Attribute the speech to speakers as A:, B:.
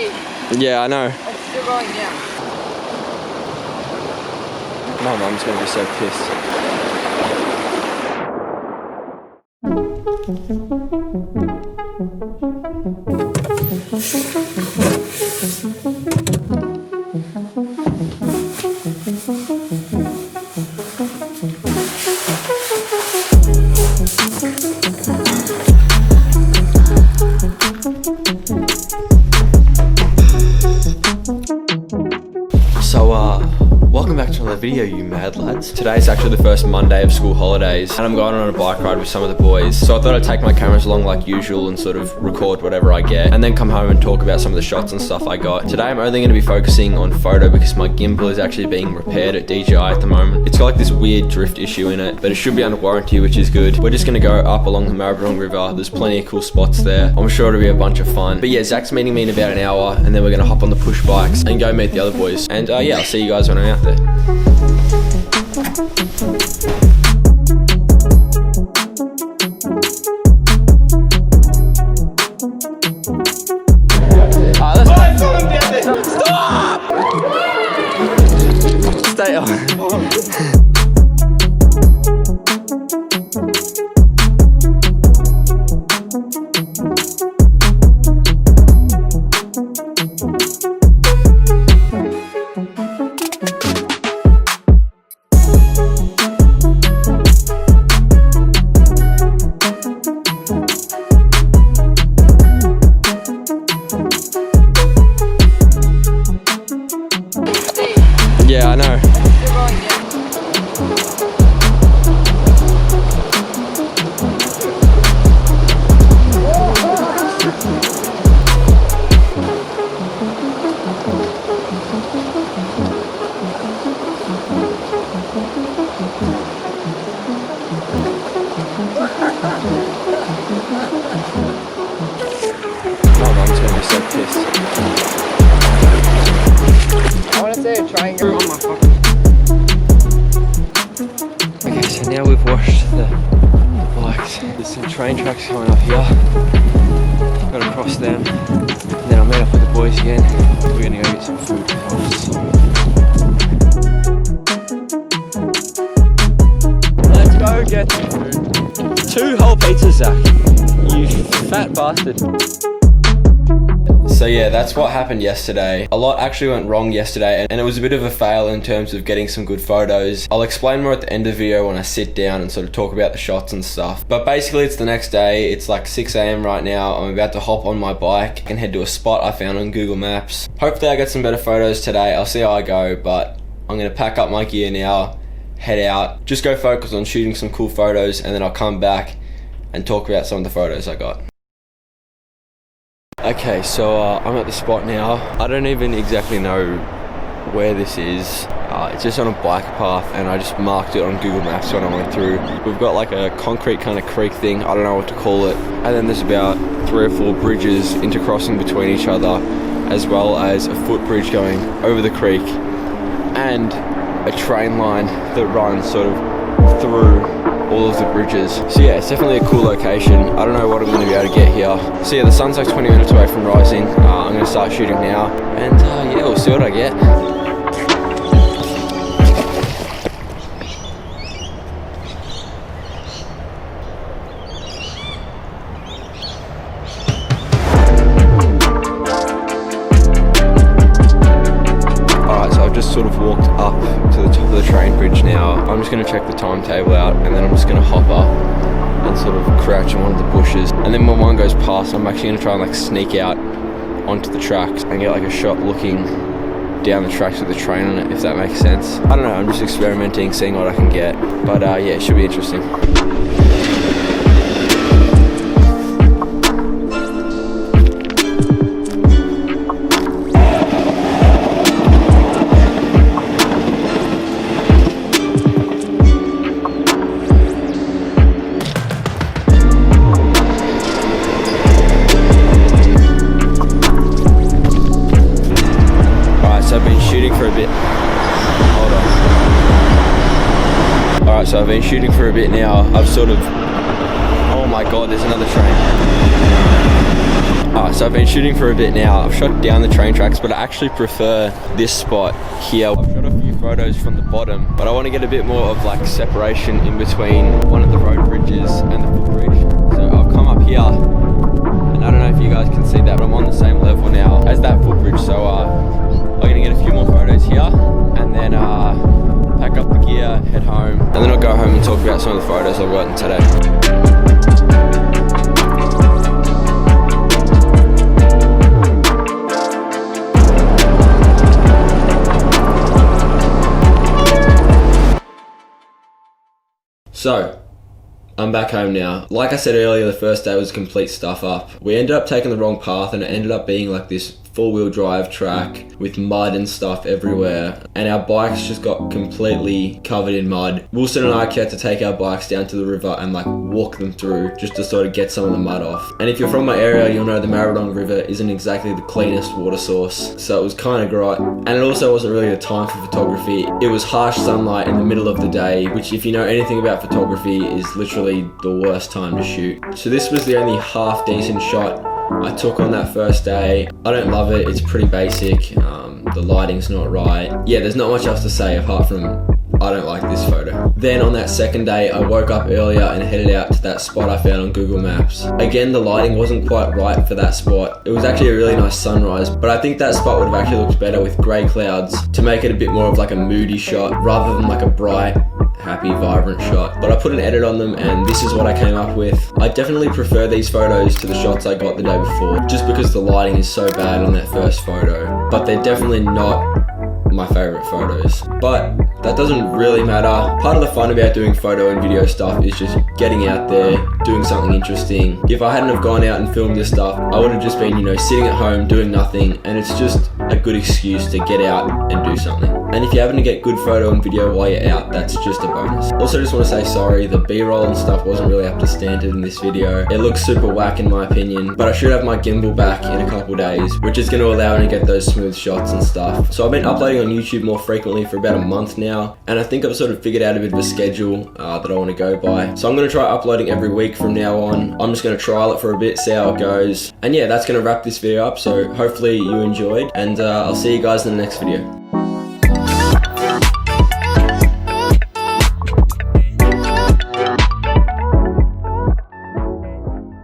A: Yeah, I know.
B: It's still going down.
A: My mum's gonna be so pissed. Welcome back to another video, you mad lads. Today's actually the first Monday of school holidays and I'm going on a bike ride with some of the boys. So I thought I'd take my cameras along like usual and sort of record whatever I get and then come home and talk about some of the shots and stuff I got. Today I'm only going to be focusing on photo because my gimbal is actually being repaired at DJI at the moment. It's got like this weird drift issue in it, but it should be under warranty, which is good. We're just going to go up along the Maribyrnong River. There's plenty of cool spots there. I'm sure it'll be a bunch of fun. But yeah, Zach's meeting me in about an hour and then we're going to hop on the push bikes and go meet the other boys. And yeah, I'll see you guys when I'm out there. Stop! Stay on. Yeah, I know. My mum's gonna be so pissed.
B: I want to say a triangle on my fucking.
A: Okay, so now we've washed the bikes. There's some train tracks coming up here. Got to cross them. And then I'll meet up with the boys again. We're gonna go get some food. Let's go get some food. 2 whole pizzas, Zach. You fat bastard. So yeah, that's what happened yesterday. A lot actually went wrong yesterday and it was a bit of a fail in terms of getting some good photos. I'll explain more at the end of the video when I sit down and sort of talk about the shots and stuff. But basically it's the next day, it's like 6 AM right now. I'm about to hop on my bike and head to a spot I found on Google Maps. Hopefully I get some better photos today. I'll see how I go, but I'm gonna pack up my gear now, head out, just go focus on shooting some cool photos and then I'll come back and talk about some of the photos I got. Okay, so I'm at the spot now. I don't even exactly know where this is. It's just on a bike path and I just marked it on Google Maps when I went through. We've got like a concrete kind of creek thing, I don't know what to call it. And then there's about 3 or 4 bridges intercrossing between each other, as well as a footbridge going over the creek and a train line that runs sort of through all of the bridges. So yeah, it's definitely a cool location. I don't know what I'm going to be able to get here. So yeah, the sun's like 20 minutes away from rising. I'm going to start shooting now and yeah, we'll see what I get. Sort of walked up to the top of the train bridge now. I'm just going to check the timetable out and then I'm just going to hop up and sort of crouch in one of the bushes, and then when one goes past I'm actually going to try and like sneak out onto the tracks and get like a shot looking down the tracks with the train on it, if that makes sense. I don't know, I'm just experimenting, seeing what I can get, but yeah, it should be interesting. Alright, so I've been shooting for a bit now. I've sort of... Oh my god, there's another train. So I've been shooting for a bit now. I've shot down the train tracks, but I actually prefer this spot here. I've shot a few photos from the bottom, but I want to get a bit more of like separation in between one of the road bridges and the footbridge. So I've come up here, and I don't know if you guys can see that, but I'm on the same level now as that footbridge. So I'm gonna get a few more photos here, and then pack up the gear, head home, and then I'll go home and talk about some of the photos I've gotten today. So, I'm back home now. Like I said earlier, the first day was complete stuff up. We ended up taking the wrong path and it ended up being like this four-wheel drive track with mud and stuff everywhere, and our bikes just got completely covered in mud. Wilson and I had to take our bikes down to the river and like walk them through just to sort of get some of the mud off. And if you're from my area, you'll know the Maribyrnong River isn't exactly the cleanest water source, so it was kind of great. And it also wasn't really the time for photography. It was harsh sunlight in the middle of the day, which if you know anything about photography is literally the worst time to shoot. So this was the only half decent shot I took on that first day. I don't love it, it's pretty basic, the lighting's not right. Yeah, there's not much else to say apart from I don't like this photo. Then on that second day, I woke up earlier and headed out to that spot I found on Google Maps. Again, the lighting wasn't quite right for that spot. It was actually a really nice sunrise, but I think that spot would have actually looked better with grey clouds to make it a bit more of like a moody shot rather than like a bright, happy, vibrant shot. But I put an edit on them and this is what I came up with. I definitely prefer these photos to the shots I got the day before, just because the lighting is so bad on that first photo. But they're definitely not my favorite photos, but that doesn't really matter. Part of the fun about doing photo and video stuff is just getting out there, doing something interesting. If I hadn't have gone out and filmed this stuff, I would have just been, you know, sitting at home doing nothing, and it's just a good excuse to get out and do something. And if you happen to get good photo and video while you're out, that's just a bonus. Also just want to say sorry, the B-roll and stuff wasn't really up to standard in this video. It looks super whack in my opinion, but I should have my gimbal back in a couple days, which is going to allow me to get those smooth shots and stuff. So I've been uploading on YouTube more frequently for about a month now, and I think I've sort of figured out a bit of a schedule that I want to go by. So I'm going to try uploading every week from now on. I'm just going to trial it for a bit, see how it goes. And yeah, that's going to wrap this video up, so hopefully you enjoyed, and I'll see you guys in the next video.